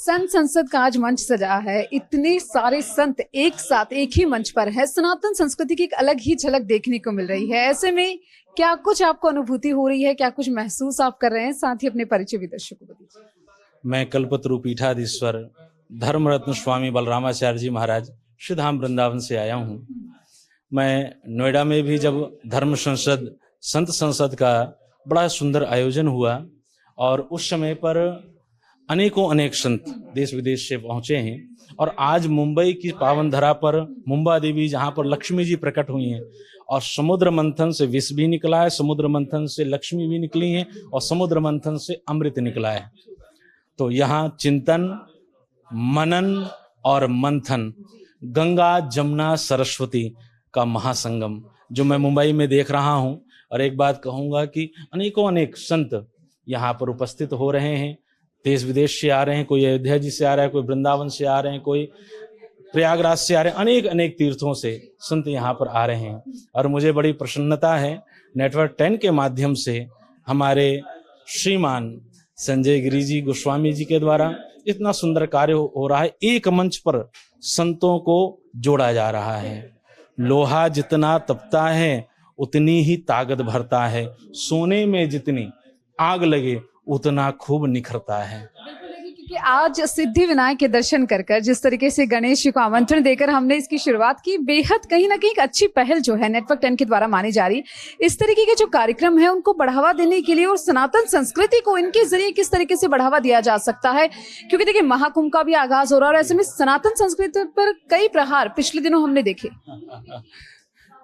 संत संसद का आज मंच सजा है। इतने सारे संत एक साथ एक ही मंच पर है। सनातन संस्कृति की एक अलग ही झलक देखने को मिल रही है। ऐसे में क्या कुछ आपको अनुभूति हो रही है, क्या कुछ महसूस आप कर रहे हैं? साथ ही अपने परिचय भी दर्शकों को दीजिए। मैं कल्पतरु पीठाधीश्वर धर्मरत्न स्वामी बलरामाचार्य जी महाराज श्रीधाम वृंदावन से आया हूँ। मैं नोएडा में भी जब धर्म संसद संत संसद का बड़ा सुंदर आयोजन हुआ और उस समय पर अनेक संत देश विदेश से पहुँचे हैं और आज मुंबई की पावन धरा पर मुंबा देवी जहाँ पर लक्ष्मी जी प्रकट हुई हैं और समुद्र मंथन से विष भी निकला है, समुद्र मंथन से लक्ष्मी भी निकली हैं और समुद्र मंथन से अमृत निकला है। तो यहाँ चिंतन, मनन और मंथन, गंगा जमुना सरस्वती का महासंगम जो मैं मुंबई में देख रहा हूँ। और एक बात कहूँगा कि अनेक संत यहाँ पर उपस्थित हो रहे हैं, देश विदेश से आ रहे हैं, कोई अयोध्या जी से आ रहा है, कोई वृंदावन से आ रहे हैं, कोई प्रयागराज से आ रहे हैं, अनेक तीर्थों से संत यहाँ पर आ रहे हैं। और मुझे बड़ी प्रसन्नता है नेटवर्क 10 के माध्यम से हमारे श्रीमान संजय गिरी जी गोस्वामी जी के द्वारा इतना सुंदर कार्य हो रहा है। एक मंच पर संतों को जोड़ा जा रहा है। लोहा जितना तपता है उतनी ही ताकत भरता है, सोने में जितनी आग लगे उतना खूब निखरता है। क्योंकि आज सिद्धि विनायक के दर्शन कर जिस तरीके से गणेश जी को आमंत्रण देकर हमने इसकी शुरुआत की, बेहद कहीं ना कहीं एक अच्छी पहल जो है नेटवर्क 10 के द्वारा मानी जा रही। इस तरीके के जो कार्यक्रम है उनको बढ़ावा देने के लिए और सनातन संस्कृति को इनके जरिए किस तरीके से बढ़ावा दिया जा सकता है, क्योंकि देखिए महाकुंभ का भी आगाज हो रहा है और ऐसे में सनातन संस्कृति पर कई प्रहार पिछले दिनों हमने देखे।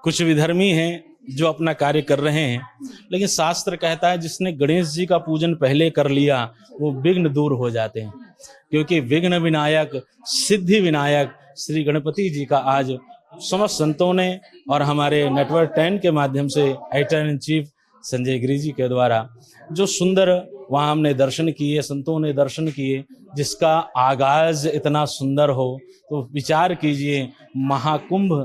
कुछ विधर्मी हैं जो अपना कार्य कर रहे हैं, लेकिन शास्त्र कहता है जिसने गणेश जी का पूजन पहले कर लिया वो विघ्न दूर हो जाते हैं, क्योंकि विघ्न विनायक सिद्धि विनायक श्री गणपति जी का आज समस्त संतों ने और हमारे नेटवर्क 10 के माध्यम से editor in chief Sanjay Giri ji के द्वारा जो सुंदर वहाँ हमने दर्शन किए, संतों ने दर्शन किए, जिसका आगाज इतना सुंदर हो तो विचार कीजिए महाकुंभ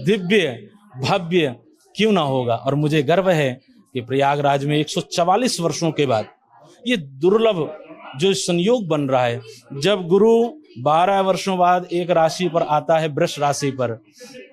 दिव्य भव्य क्यों ना होगा। और मुझे गर्व है कि प्रयागराज में 144 वर्षों के बाद ये दुर्लभ जो संयोग बन रहा है, जब गुरु 12 वर्षों बाद एक राशि पर आता है वृष राशि पर,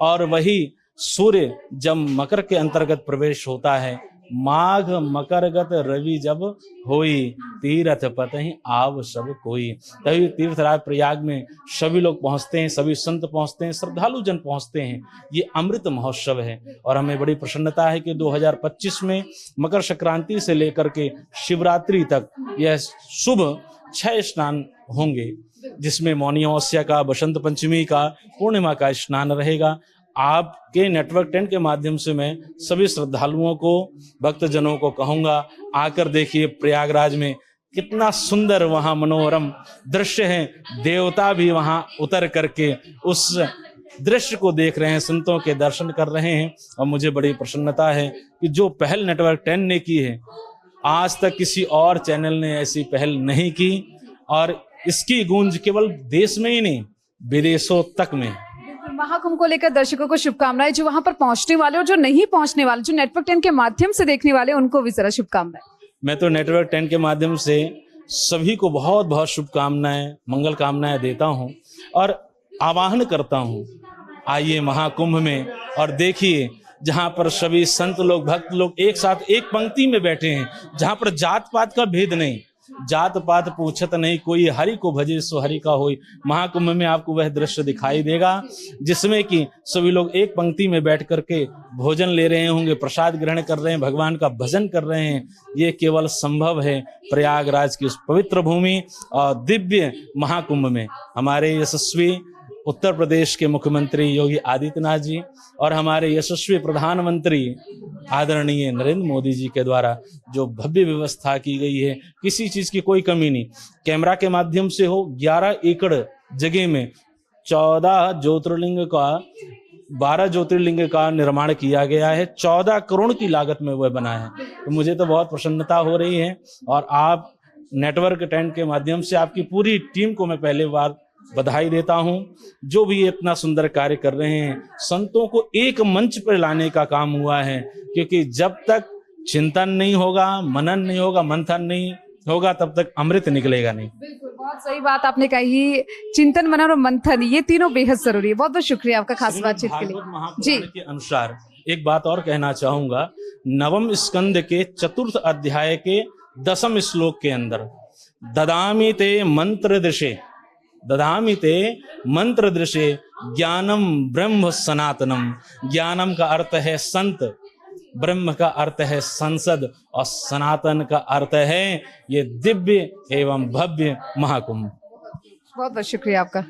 और वही सूर्य जब मकर के अंतर्गत प्रवेश होता है, माघ मकरगत रवि जब होई तीर्थ पतहि आव सब कोई, तभी तीर्थराज प्रयाग में सभी लोग पहुंचते हैं, सभी संत पहुंचते हैं, श्रद्धालु जन पहुंचते हैं। ये अमृत महोत्सव है और हमें बड़ी प्रसन्नता है कि 2025 में मकर संक्रांति से लेकर के शिवरात्रि तक यह शुभ 6 स्नान होंगे, जिसमें मौनी अमावस्या का, बसंत पंचमी का, पूर्णिमा का स्नान रहेगा। आपके नेटवर्क 10 के माध्यम से मैं सभी श्रद्धालुओं को, भक्तजनों को कहूंगा, आकर देखिए प्रयागराज में कितना सुंदर वहां मनोरम दृश्य है। देवता भी वहां उतर करके उस दृश्य को देख रहे हैं, संतों के दर्शन कर रहे हैं। और मुझे बड़ी प्रसन्नता है कि जो पहल नेटवर्क 10 ने की है, आज तक किसी और चैनल ने ऐसी पहल नहीं की और इसकी गूंज केवल देश में ही नहीं विदेशों तक में। महाकुंभ को लेकर दर्शकों को शुभकामनाएं, जो वहां पर पहुंचने वाले और जो नहीं पहुंचने वाले, जो नेटवर्क 10 के माध्यम से देखने वाले, उनको भी जरा शुभकामनाएं। मैं तो नेटवर्क 10 के माध्यम से सभी को बहुत बहुत शुभकामनाएं, मंगल कामनाएं देता हूं और आवाहन करता हूं, आइए महाकुंभ में और देखिए जहां पर सभी संत लोग, भक्त लोग एक साथ एक पंक्ति में बैठे हैं, जहां पर जात पात का भेद नहीं, जात पात पूछत नहीं, कोई हरि को भजे सो हरि का होई। महाकुंभ में आपको वह दृश्य दिखाई देगा जिसमें कि सभी लोग एक पंक्ति में बैठ करके भोजन ले रहे होंगे, प्रसाद ग्रहण कर रहे हैं, भगवान का भजन कर रहे हैं। ये केवल संभव है प्रयागराज की उस पवित्र भूमि और दिव्य महाकुंभ में। हमारे यशस्वी उत्तर प्रदेश के मुख्यमंत्री योगी आदित्यनाथ जी और हमारे यशस्वी प्रधानमंत्री आदरणीय नरेंद्र मोदी जी के द्वारा जो भव्य व्यवस्था की गई है, किसी चीज की कोई कमी नहीं। कैमरा के माध्यम से हो, 11 एकड़ जगह में 14 ज्योतिर्लिंग का 12 ज्योतिर्लिंग का निर्माण किया गया है। 14 करोड़ की लागत में वह बना है। तो मुझे तो बहुत प्रसन्नता हो रही है और आप नेटवर्क 10 के माध्यम से आपकी पूरी टीम को मैं पहले बार बधाई देता हूं, जो भी इतना सुंदर कार्य कर रहे हैं। संतों को एक मंच पर लाने का काम हुआ है, क्योंकि जब तक चिंतन नहीं होगा, मनन नहीं होगा, मंथन नहीं, होगा तब तक अमृत निकलेगा नहीं। बिल्कुल, बहुत सही बात आपने कही। चिंतन मनन और मंथन, ये तीनों बेहद जरूरी है। बहुत बहुत शुक्रिया आपका खास श्रीमद् बातचीत के लिए। भागवत जी महापुराण के अनुसार एक बात और कहना चाहूंगा, नवम स्कंद के 4th अध्याय के 10वें श्लोक के अंदर ददामि ते मंत्र दृशे ज्ञानम ब्रह्म सनातनम। ज्ञानम का अर्थ है संत, ब्रह्म का अर्थ है संसद और सनातन का अर्थ है ये दिव्य एवं भव्य महाकुंभ। बहुत बहुत शुक्रिया आपका।